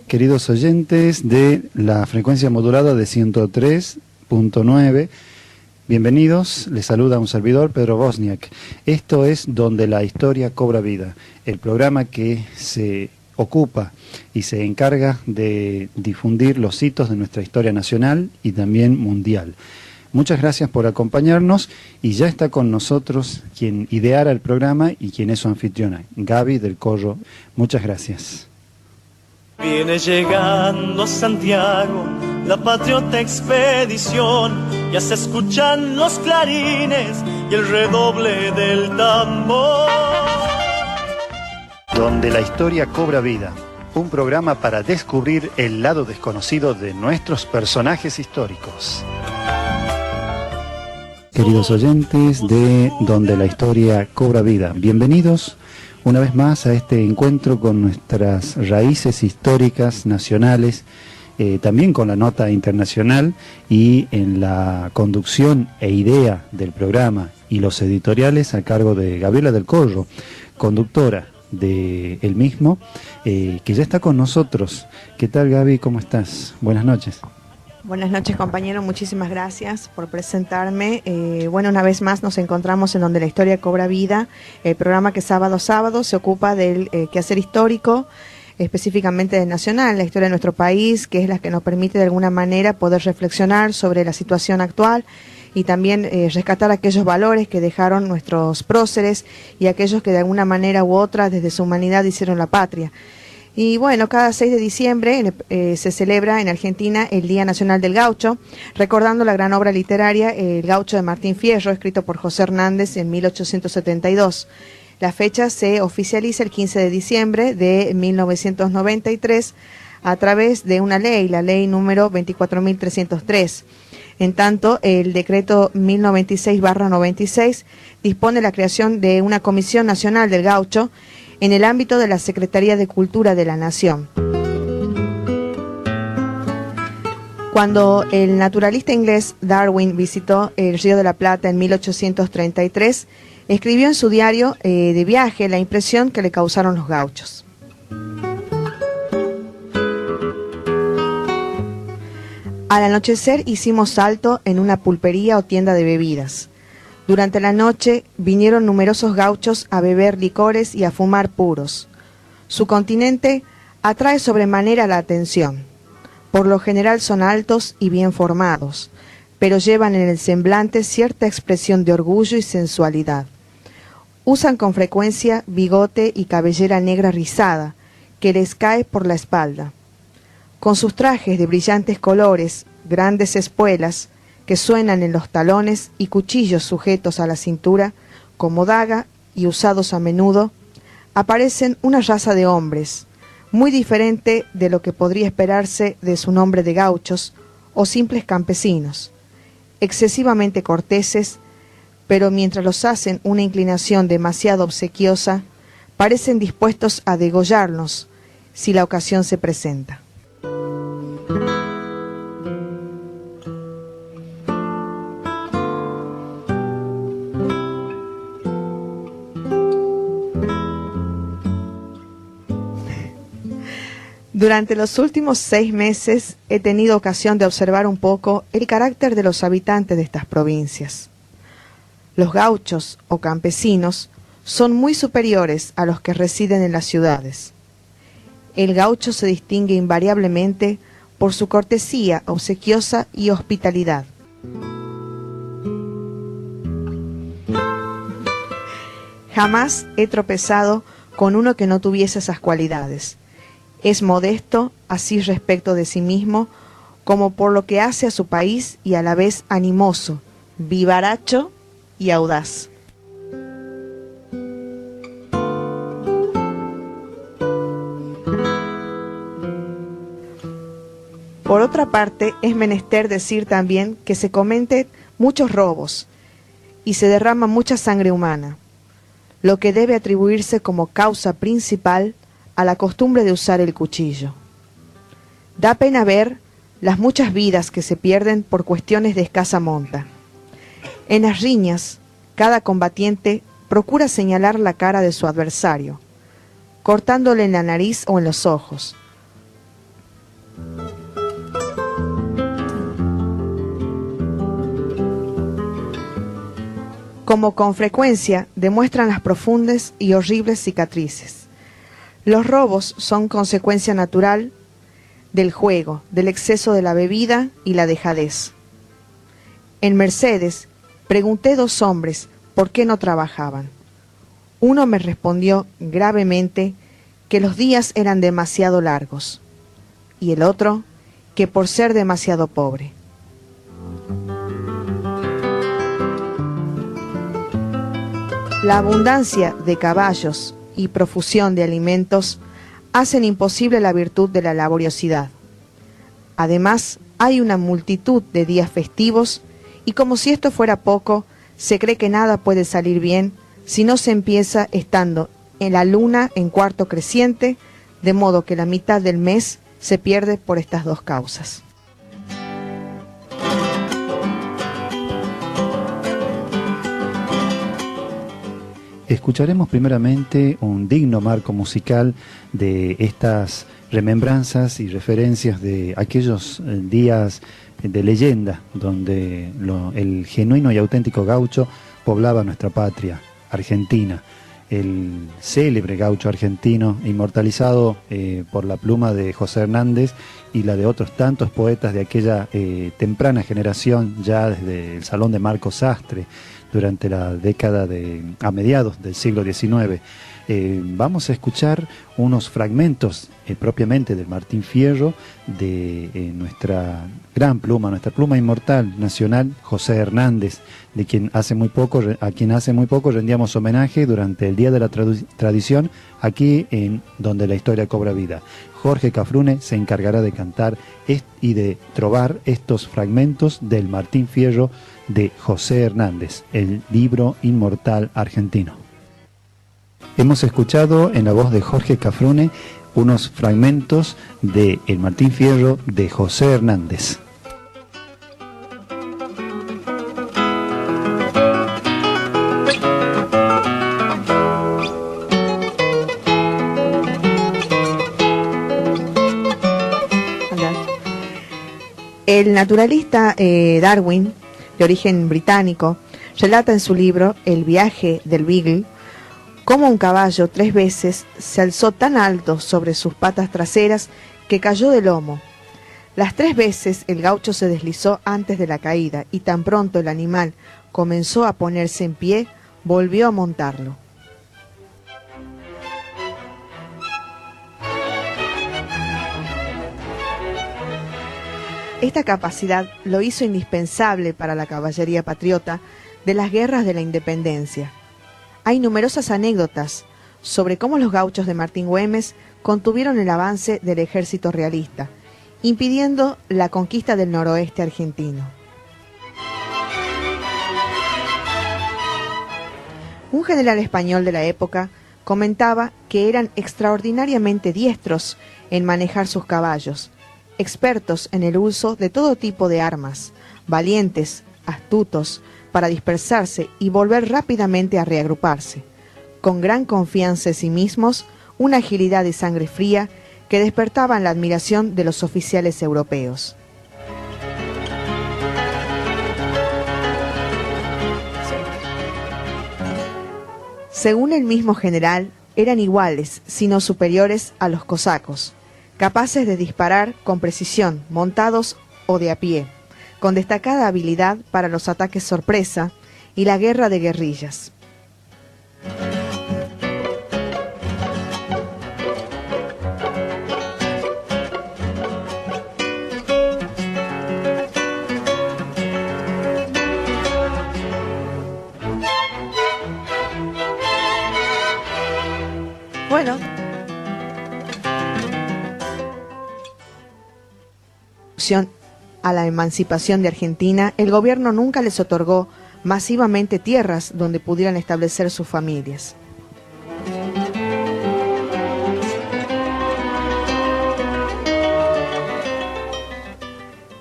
queridos oyentes de la frecuencia modulada de 103.9. Bienvenidos, les saluda un servidor, Pedro Bosniak. Esto es Donde la Historia Cobra Vida, el programa que se ocupa y se encarga de difundir los hitos de nuestra historia nacional y también mundial. Muchas gracias por acompañarnos y ya está con nosotros quien ideara el programa y quien es su anfitriona, Gaby del Corro. Muchas gracias. Viene llegando a Santiago la patriota expedición, ya se escuchan los clarines y el redoble del tambor. Donde la historia cobra vida, un programa para descubrir el lado desconocido de nuestros personajes históricos. Queridos oyentes de Donde la Historia Cobra Vida, bienvenidos una vez más a este encuentro con nuestras raíces históricas nacionales, también con la nota internacional, y en la conducción e idea del programa y los editoriales a cargo de Gabriela del Corro, conductora de el mismo, que ya está con nosotros. ¿Qué tal, Gaby? ¿Cómo estás? Buenas noches. Buenas noches, compañero, muchísimas gracias por presentarme. Bueno, una vez más nos encontramos en Donde la Historia Cobra Vida, el programa que sábado a sábado se ocupa del quehacer histórico, específicamente del nacional, la historia de nuestro país, que es la que nos permite de alguna manera poder reflexionar sobre la situación actual y también rescatar aquellos valores que dejaron nuestros próceres y aquellos que de alguna manera u otra desde su humanidad hicieron la patria. Y bueno, cada 6 de diciembre se celebra en Argentina el Día Nacional del Gaucho, recordando la gran obra literaria El Gaucho de Martín Fierro, escrito por José Hernández en 1872. La fecha se oficializa el 15 de diciembre de 1993 a través de una ley, la ley número 24.303. En tanto, el decreto 1096/96 dispone la creación de una Comisión Nacional del Gaucho en el ámbito de la Secretaría de Cultura de la Nación. Cuando el naturalista inglés Darwin visitó el Río de la Plata en 1833, escribió en su diario de viaje la impresión que le causaron los gauchos. Al anochecer hicimos salto en una pulpería o tienda de bebidas. Durante la noche vinieron numerosos gauchos a beber licores y a fumar puros. Su continente atrae sobremanera la atención. Por lo general son altos y bien formados, pero llevan en el semblante cierta expresión de orgullo y sensualidad. Usan con frecuencia bigote y cabellera negra rizada, que les cae por la espalda. Con sus trajes de brillantes colores, grandes espuelas, que suenan en los talones y cuchillos sujetos a la cintura, como daga y usados a menudo, aparecen una raza de hombres, muy diferente de lo que podría esperarse de su nombre de gauchos o simples campesinos, excesivamente corteses, pero mientras los hacen una inclinación demasiado obsequiosa, parecen dispuestos a degollarnos si la ocasión se presenta. Durante los últimos 6 meses he tenido ocasión de observar un poco el carácter de los habitantes de estas provincias. Los gauchos o campesinos son muy superiores a los que residen en las ciudades. El gaucho se distingue invariablemente por su cortesía obsequiosa y hospitalidad. Jamás he tropezado con uno que no tuviese esas cualidades. Es modesto, así respecto de sí mismo, como por lo que hace a su país, y a la vez animoso, vivaracho y audaz. Por otra parte, es menester decir también que se cometen muchos robos y se derrama mucha sangre humana, lo que debe atribuirse como causa principal a la costumbre de usar el cuchillo. Da pena ver las muchas vidas que se pierden por cuestiones de escasa monta. En las riñas, cada combatiente procura señalar la cara de su adversario, cortándole en la nariz o en los ojos. como con frecuencia demuestran las profundas y horribles cicatrices. Los robos son consecuencia natural del juego, del exceso de la bebida y la dejadez. En Mercedes pregunté 2 hombres por qué no trabajaban. Uno me respondió gravemente que los días eran demasiado largos, y el otro que por ser demasiado pobre. La abundancia de caballos y profusión de alimentos hacen imposible la virtud de la laboriosidad. Además, hay una multitud de días festivos y como si esto fuera poco, se cree que nada puede salir bien si no se empieza estando en la luna en cuarto creciente, de modo que la mitad del mes se pierde por estas 2 causas. Escucharemos primeramente un digno marco musical de estas remembranzas y referencias de aquellos días de leyenda donde el genuino y auténtico gaucho poblaba nuestra patria, Argentina. El célebre gaucho argentino, inmortalizado por la pluma de José Hernández y la de otros tantos poetas de aquella temprana generación, ya desde el Salón de Marcos Sastre, durante la década a mediados del siglo XIX. Vamos a escuchar unos fragmentos propiamente del Martín Fierro de nuestra gran pluma, nuestra pluma inmortal nacional, José Hernández, a quien hace muy poco rendíamos homenaje durante el Día de la Tradición, aquí en Donde la Historia Cobra Vida. Jorge Cafrune se encargará de cantar y de trobar estos fragmentos del Martín Fierro de José Hernández, el libro inmortal argentino. Hemos escuchado en la voz de Jorge Cafrune unos fragmentos de El Martín Fierro de José Hernández. El naturalista Darwin, de origen británico, relata en su libro El viaje del Beagle cómo un caballo 3 veces se alzó tan alto sobre sus patas traseras que cayó de lomo. Las 3 veces el gaucho se deslizó antes de la caída y tan pronto el animal comenzó a ponerse en pie, volvió a montarlo. Esta capacidad lo hizo indispensable para la caballería patriota de las guerras de la independencia. Hay numerosas anécdotas sobre cómo los gauchos de Martín Güemes contuvieron el avance del ejército realista, impidiendo la conquista del noroeste argentino. Un general español de la época comentaba que eran extraordinariamente diestros en manejar sus caballos, expertos en el uso de todo tipo de armas, valientes, astutos, para dispersarse y volver rápidamente a reagruparse, con gran confianza en sí mismos, una agilidad y sangre fría que despertaban la admiración de los oficiales europeos. Según el mismo general, eran iguales, sino superiores a los cosacos, capaces de disparar con precisión, montados o de a pie, con destacada habilidad para los ataques sorpresa y la guerra de guerrillas. Bueno, a la emancipación de Argentina, el gobierno nunca les otorgó masivamente tierras donde pudieran establecer sus familias.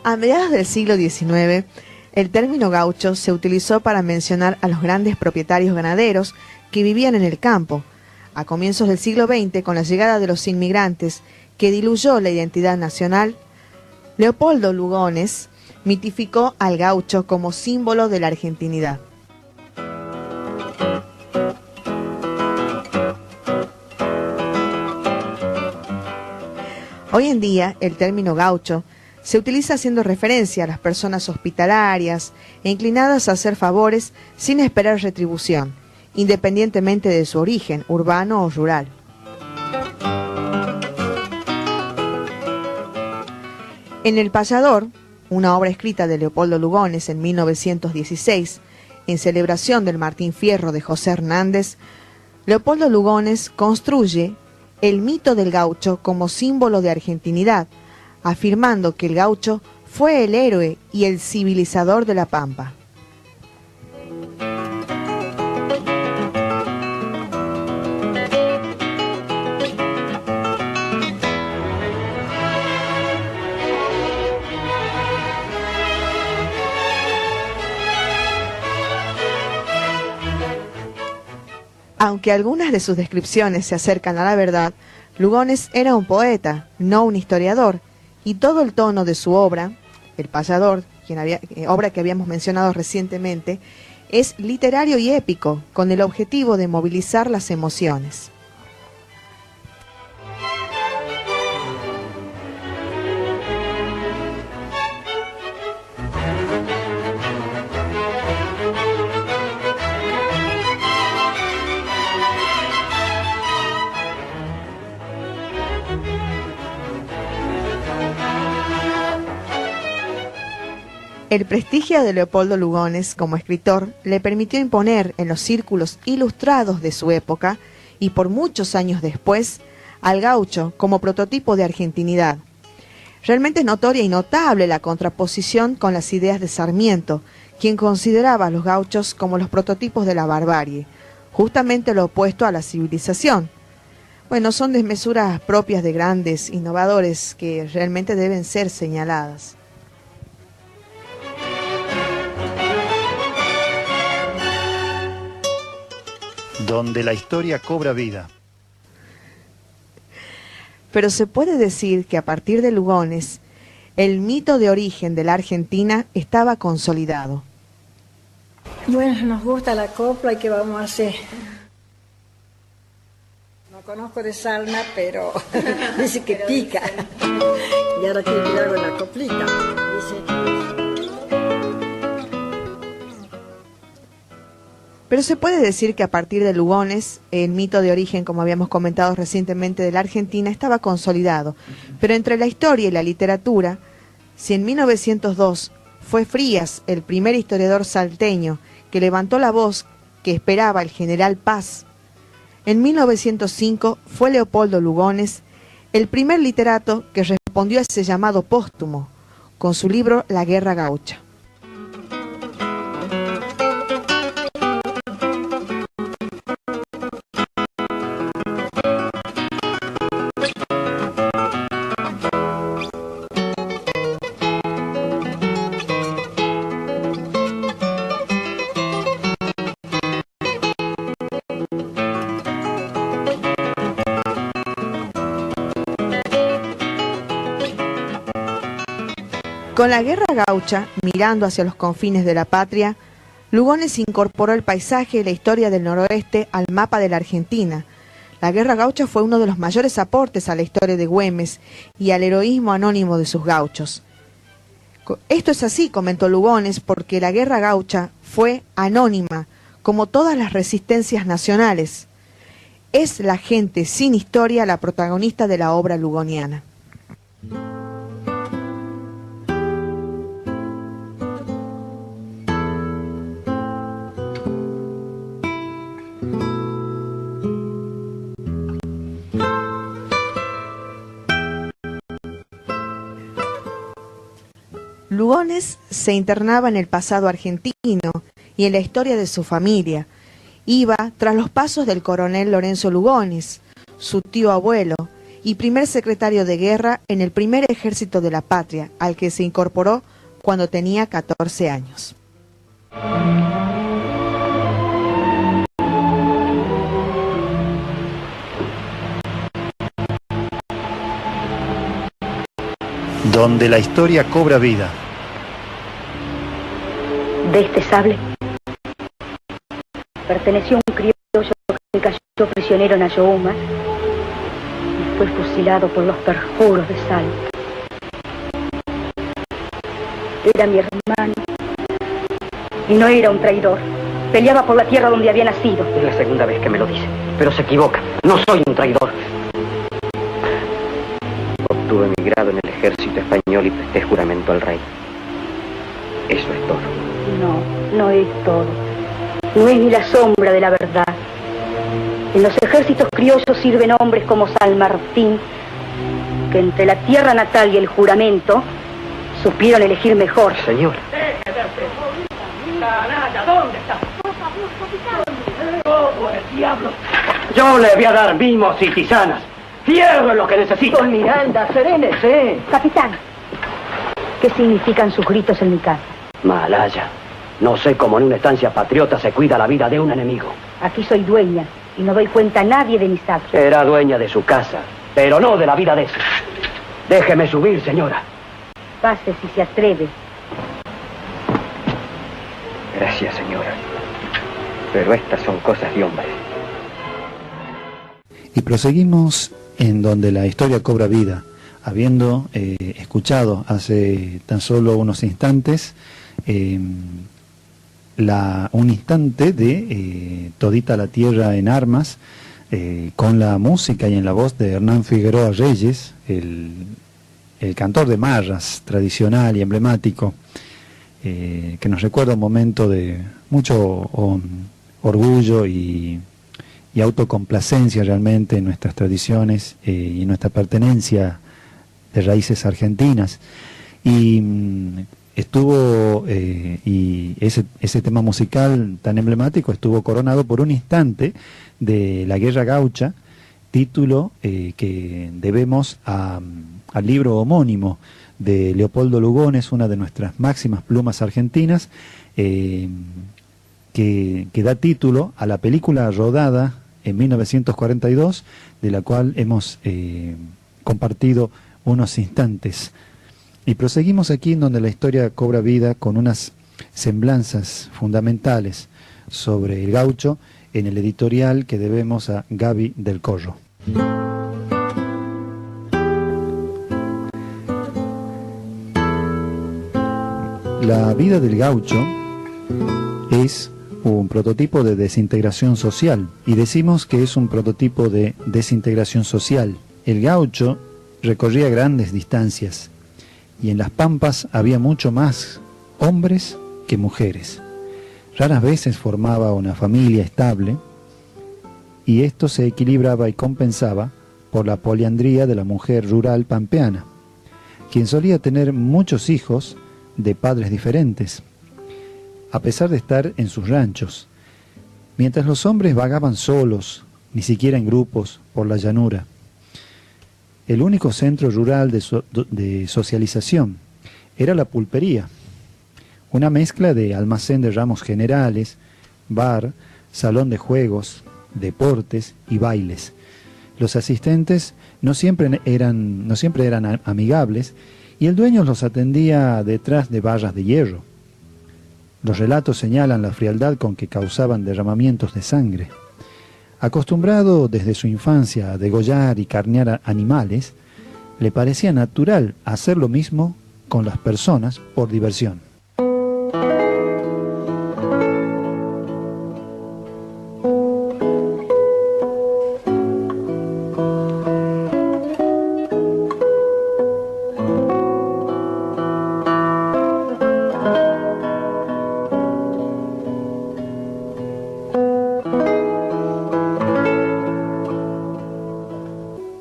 A mediados del siglo XIX, el término gaucho se utilizó para mencionar a los grandes propietarios ganaderos que vivían en el campo. A comienzos del siglo XX, con la llegada de los inmigrantes que diluyó la identidad nacional, Leopoldo Lugones mitificó al gaucho como símbolo de la argentinidad. Hoy en día, el término gaucho se utiliza haciendo referencia a las personas hospitalarias e inclinadas a hacer favores sin esperar retribución, independientemente de su origen, urbano o rural. En El Payador, una obra escrita de Leopoldo Lugones en 1916, en celebración del Martín Fierro de José Hernández, Leopoldo Lugones construye el mito del gaucho como símbolo de argentinidad, afirmando que el gaucho fue el héroe y el civilizador de la Pampa. Aunque algunas de sus descripciones se acercan a la verdad, Lugones era un poeta, no un historiador, y todo el tono de su obra, El Payador, obra que habíamos mencionado recientemente, es literario y épico, con el objetivo de movilizar las emociones. El prestigio de Leopoldo Lugones como escritor le permitió imponer en los círculos ilustrados de su época y por muchos años después al gaucho como prototipo de argentinidad. Realmente es notoria y notable la contraposición con las ideas de Sarmiento, quien consideraba a los gauchos como los prototipos de la barbarie, justamente lo opuesto a la civilización. Bueno, son desmesuras propias de grandes innovadores que realmente deben ser señaladas. Donde la historia cobra vida. Pero se puede decir que a partir de Lugones, el mito de origen de la Argentina estaba consolidado. Bueno, nos gusta la copla y ¿qué vamos a hacer? No conozco de sarna, pero dice que pica. Y ahora quiero que hago la coplita. Pero se puede decir que a partir de Lugones, el mito de origen, como habíamos comentado recientemente, de la Argentina estaba consolidado. Pero entre la historia y la literatura, si en 1902 fue Frías, el primer historiador salteño, que levantó la voz que esperaba el general Paz, en 1905 fue Leopoldo Lugones, el primer literato que respondió a ese llamado póstumo, con su libro La Guerra Gaucha. Con la Guerra Gaucha, mirando hacia los confines de la patria, Lugones incorporó el paisaje y la historia del noroeste al mapa de la Argentina. La Guerra Gaucha fue uno de los mayores aportes a la historia de Güemes y al heroísmo anónimo de sus gauchos. Esto es así, comentó Lugones, porque la Guerra Gaucha fue anónima, como todas las resistencias nacionales. Es la gente sin historia la protagonista de la obra lugoniana. Lugones se internaba en el pasado argentino y en la historia de su familia. Iba tras los pasos del coronel Lorenzo Lugones, su tío abuelo, y primer secretario de guerra en el primer ejército de la patria, al que se incorporó cuando tenía 14 años. Donde la historia cobra vida. De este sable perteneció a un criollo que cayó prisionero en Ayohuma fue fusilado por los perjuros de Salta. Era mi hermano. Y no era un traidor. Peleaba por la tierra donde había nacido. Es la segunda vez que me lo dice, pero se equivoca. No soy un traidor. Obtuve mi grado en el ejército español y presté juramento al rey. Eso es todo. No, no es todo. No es ni la sombra de la verdad. En los ejércitos criollos sirven hombres como San Martín, que entre la tierra natal y el juramento supieron elegir mejor. Señor. ¿Dónde está? ¡Oh, el diablo! Yo le voy a dar mimos y tisanas. Fierro es lo que necesito. Don Miranda, serénese. Capitán, ¿qué significan sus gritos en mi casa? Malaya. No sé cómo en una estancia patriota se cuida la vida de un enemigo. Aquí soy dueña y no doy cuenta a nadie de mis actos. Será dueña de su casa, pero no de la vida de ese. Déjeme subir, señora. Pase si se atreve. Gracias, señora. Pero estas son cosas de hombres. Y proseguimos en donde la historia cobra vida, habiendo escuchado hace tan solo unos instantes un instante de Todita la Tierra en Armas, con la música y en la voz de Hernán Figueroa Reyes, el cantor de marras tradicional y emblemático, que nos recuerda un momento de mucho orgullo y autocomplacencia realmente en nuestras tradiciones y nuestra pertenencia de raíces argentinas. Y y ese tema musical tan emblemático estuvo coronado por un instante de La Guerra Gaucha, título que debemos al libro homónimo de Leopoldo Lugones, una de nuestras máximas plumas argentinas, que da título a la película rodada en 1942, de la cual hemos compartido unos instantes. Y proseguimos aquí en donde la historia cobra vida con unas semblanzas fundamentales sobre el gaucho en el editorial que debemos a Gaby del Corro. La vida del gaucho es un prototipo de desintegración social, y decimos que es un prototipo de desintegración social. El gaucho recorría grandes distancias, y en las pampas había mucho más hombres que mujeres. Raras veces formaba una familia estable, y esto se equilibraba y compensaba por la poliandría de la mujer rural pampeana, quien solía tener muchos hijos de padres diferentes, a pesar de estar en sus ranchos, mientras los hombres vagaban solos, ni siquiera en grupos, por la llanura. El único centro rural de socialización era la pulpería, una mezcla de almacén de ramos generales, bar, salón de juegos, deportes y bailes. Los asistentes no siempre eran amigables, y el dueño los atendía detrás de barras de hierro. Los relatos señalan la frialdad con que causaban derramamientos de sangre. Acostumbrado desde su infancia a degollar y carnear a animales, le parecía natural hacer lo mismo con las personas por diversión.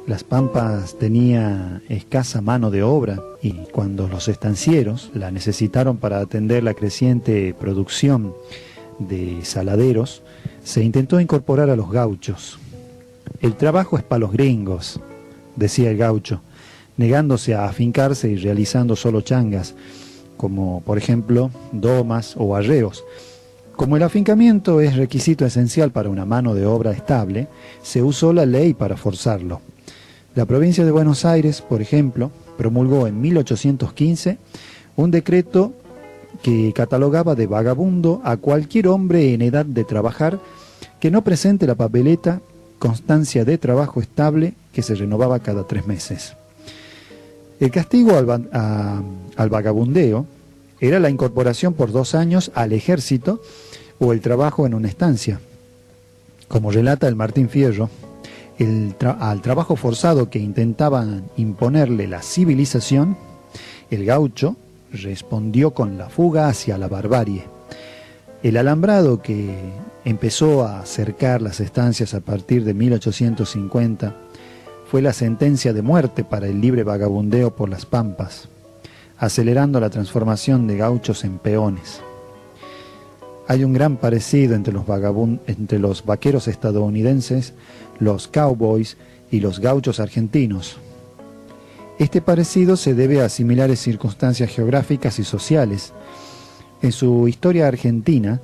Las pampas tenía escasa mano de obra, y cuando los estancieros la necesitaron para atender la creciente producción de saladeros, se intentó incorporar a los gauchos. El trabajo es para los gringos, decía el gaucho, negándose a afincarse y realizando solo changas, como por ejemplo domas o arreos. Como el afincamiento es requisito esencial para una mano de obra estable, se usó la ley para forzarlo. La provincia de Buenos Aires, por ejemplo, promulgó en 1815 un decreto que catalogaba de vagabundo a cualquier hombre en edad de trabajar que no presente la papeleta constancia de trabajo estable que se renovaba cada 3 meses. El castigo al vagabundeo era la incorporación por 2 años al ejército o el trabajo en una estancia. Como relata el Martín Fierro, al trabajo forzado que intentaban imponerle la civilización, el gaucho respondió con la fuga hacia la barbarie. El alambrado que empezó a cercar las estancias a partir de 1850 fue la sentencia de muerte para el libre vagabundeo por las pampas, acelerando la transformación de gauchos en peones. Hay un gran parecido entre los vaqueros estadounidenses, los cowboys y los gauchos argentinos. Este parecido se debe a similares circunstancias geográficas y sociales. En su Historia Argentina,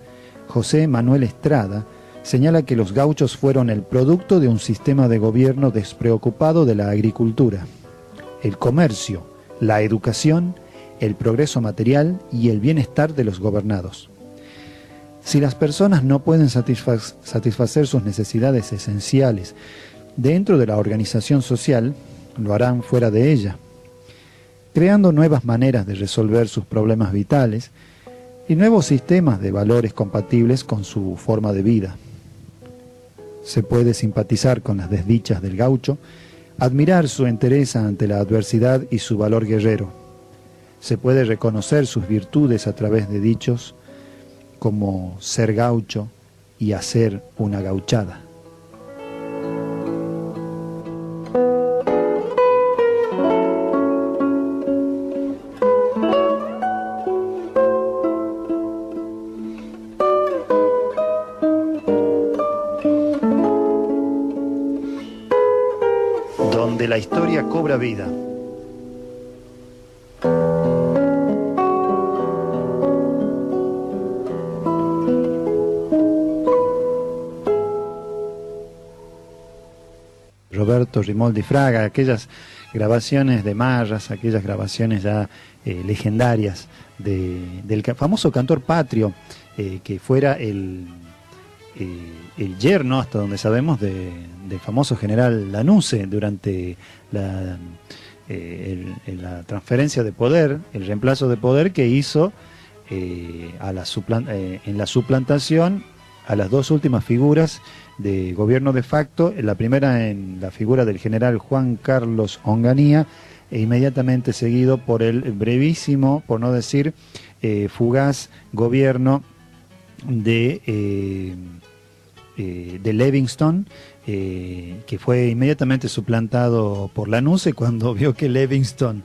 José Manuel Estrada señala que los gauchos fueron el producto de un sistema de gobierno despreocupado de la agricultura, el comercio, la educación, el progreso material y el bienestar de los gobernados. Si las personas no pueden satisfacer sus necesidades esenciales dentro de la organización social, lo harán fuera de ella, creando nuevas maneras de resolver sus problemas vitales y nuevos sistemas de valores compatibles con su forma de vida. Se puede simpatizar con las desdichas del gaucho, admirar su entereza ante la adversidad y su valor guerrero. Se puede reconocer sus virtudes a través de dichos como ser gaucho y hacer una gauchada. Donde la historia cobra vida. Roberto Rimoldi Fraga, aquellas grabaciones de Marras, aquellas grabaciones ya legendarias del famoso cantor patrio, que fuera el yerno, hasta donde sabemos, del famoso general Lanusse durante la transferencia de poder, el reemplazo de poder que hizo en la suplantación a las 2 últimas figuras de gobierno de facto, la primera en la figura del general Juan Carlos Onganía, e inmediatamente seguido por el brevísimo, por no decir fugaz, gobierno de Livingston, que fue inmediatamente suplantado por Lanusse cuando vio que Livingston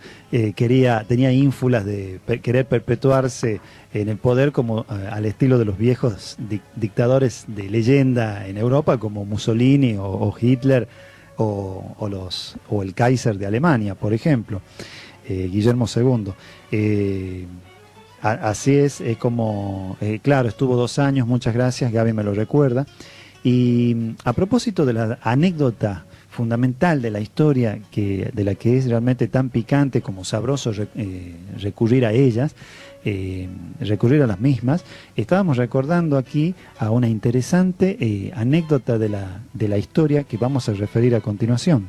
tenía ínfulas de querer perpetuarse en el poder como al estilo de los viejos dictadores de leyenda en Europa como Mussolini o Hitler o el Kaiser de Alemania, por ejemplo, Guillermo II. Así es como, claro, estuvo 2 años, muchas gracias, Gaby me lo recuerda. Y a propósito de la anécdota fundamental de la historia, de la que es realmente tan picante como sabroso recurrir a ellas, recurrir a las mismas, estábamos recordando aquí a una interesante anécdota de la historia que vamos a referir a continuación.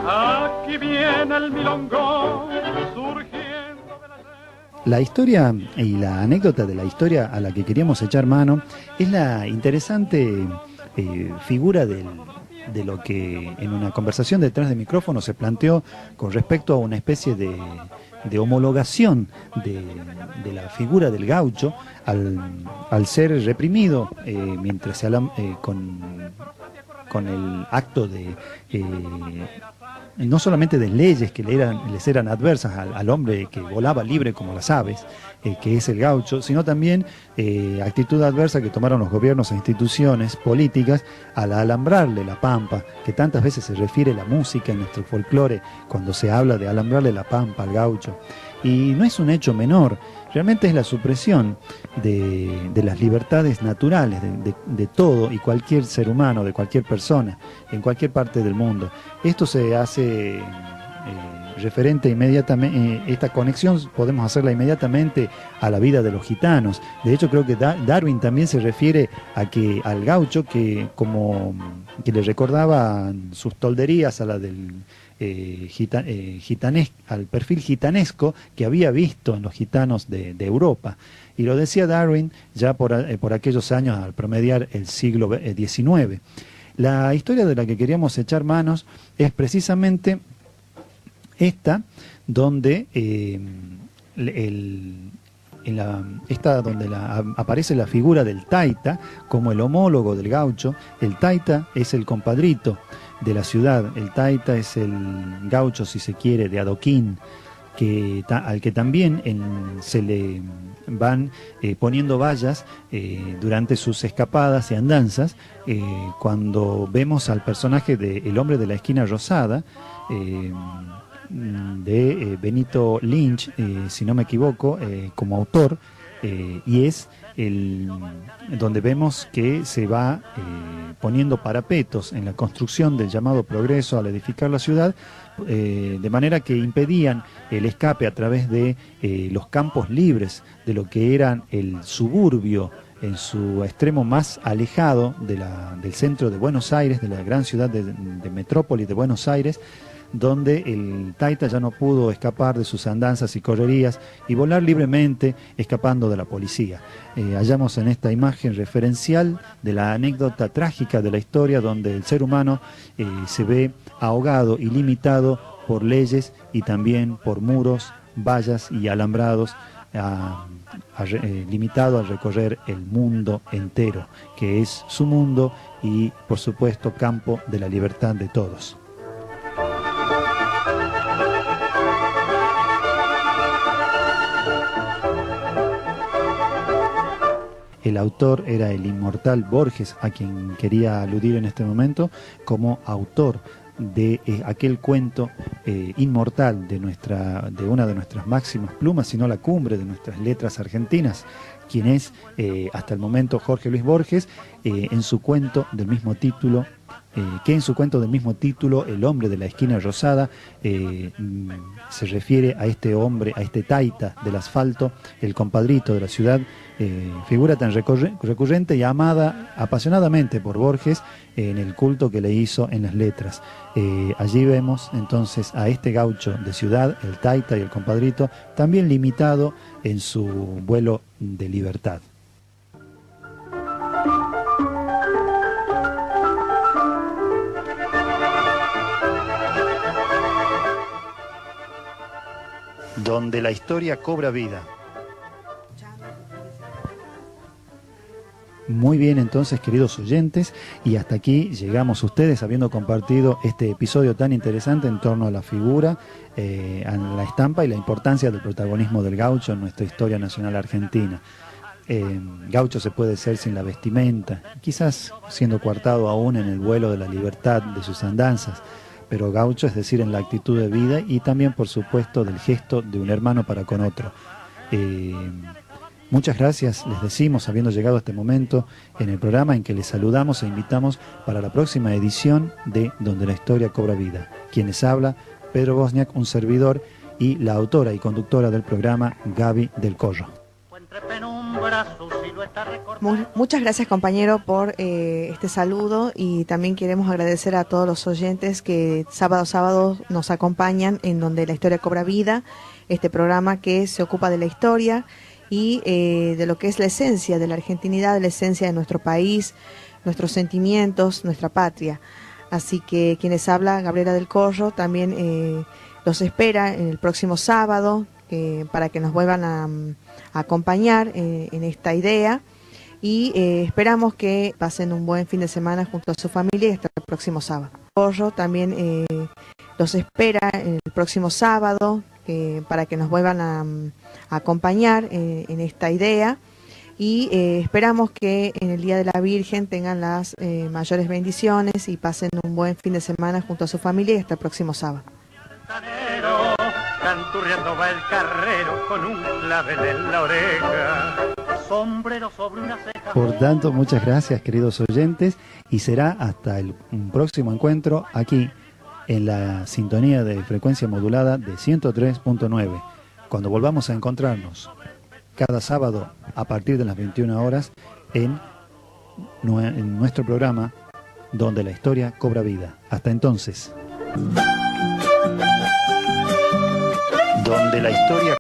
Aquí viene el milongo. La historia y la anécdota de la historia a la que queríamos echar mano es la interesante figura de lo que en una conversación detrás de micrófono se planteó con respecto a una especie de homologación de la figura del gaucho al ser reprimido mientras con el acto de no solamente de leyes que les eran adversas al hombre que volaba libre como las aves, que es el gaucho, sino también actitud adversa que tomaron los gobiernos e instituciones políticas al alambrarle la pampa, que tantas veces se refiere la música en nuestro folclore cuando se habla de alambrarle la pampa al gaucho. Y no es un hecho menor, realmente es la supresión de las libertades naturales de todo y cualquier ser humano, de cualquier persona, en cualquier parte del mundo. Esto se hace referente inmediatamente, esta conexión podemos hacerla inmediatamente a la vida de los gitanos. De hecho, creo que Darwin también se refiere al gaucho que le recordaba sus tolderías a la del al perfil gitanesco que había visto en los gitanos de Europa. Y lo decía Darwin ya por aquellos años, al promediar el siglo XIX. La historia de la que queríamos echar manos es precisamente esta, donde aparece la figura del taita como el homólogo del gaucho. El taita es el compadrito de la ciudad, el taita es el gaucho, si se quiere, de adoquín, al que también se le van poniendo vallas durante sus escapadas y andanzas. Cuando vemos al personaje de El hombre de la esquina rosada, de Benito Lynch, si no me equivoco, como autor, y es donde vemos que se va poniendo parapetos en la construcción del llamado progreso al edificar la ciudad, de manera que impedían el escape a través de los campos libres de lo que era el suburbio en su extremo más alejado del centro de Buenos Aires, de la gran ciudad de metrópoli de Buenos Aires, donde el taita ya no pudo escapar de sus andanzas y correrías y volar libremente escapando de la policía. Hallamos en esta imagen referencial de la anécdota trágica de la historia, donde el ser humano se ve ahogado y limitado por leyes y también por muros, vallas y alambrados, limitado a recorrer el mundo entero, que es su mundo y, por supuesto, campo de la libertad de todos. El autor era el inmortal Borges, a quien quería aludir en este momento como autor de aquel cuento inmortal de una de nuestras máximas plumas, sino la cumbre de nuestras letras argentinas, quien es hasta el momento Jorge Luis Borges, en su cuento del mismo título, El hombre de la esquina rosada, se refiere a este hombre, a este taita del asfalto, el compadrito de la ciudad, figura tan recurrente y amada apasionadamente por Borges en el culto que le hizo en las letras. Allí vemos entonces a este gaucho de ciudad, el taita y el compadrito, también limitado en su vuelo de libertad. Donde la historia cobra vida. Muy bien, entonces, queridos oyentes, y hasta aquí llegamos ustedes habiendo compartido este episodio tan interesante en torno a la figura, a la estampa y la importancia del protagonismo del gaucho en nuestra historia nacional argentina. Gaucho se puede ser sin la vestimenta, quizás siendo coartado aún en el vuelo de la libertad de sus andanzas, pero gaucho es decir en la actitud de vida y también, por supuesto, del gesto de un hermano para con otro. Muchas gracias, les decimos, habiendo llegado a este momento en el programa en que les saludamos e invitamos para la próxima edición de Donde la Historia Cobra Vida. Quienes habla, Pedro Bosniak, un servidor, y la autora y conductora del programa, Gaby del Corro. Muchas gracias, compañero, por este saludo, y también queremos agradecer a todos los oyentes que sábado a sábado nos acompañan en Donde la Historia Cobra Vida, este programa que se ocupa de la historia y de lo que es la esencia de la argentinidad, la esencia de nuestro país, nuestros sentimientos, nuestra patria. Así que quienes habla, Gabriela del Corro, también los espera el próximo sábado para que nos vuelvan a acompañar en esta idea, y esperamos que pasen un buen fin de semana junto a su familia y hasta el próximo sábado. Corro también los espera el próximo sábado para que nos vuelvan a acompañar en esta idea, y esperamos que en el Día de la Virgen tengan las mayores bendiciones y pasen un buen fin de semana junto a su familia y hasta el próximo sábado. Canturreando va el carrero con un clavel en la oreja, sombrero sobre una ceja. Por tanto, muchas gracias, queridos oyentes, y será hasta un próximo encuentro aquí en la sintonía de frecuencia modulada de 103.9. Cuando volvamos a encontrarnos cada sábado a partir de las 21 horas en nuestro programa Donde la Historia Cobra Vida. Hasta entonces. Donde la Historia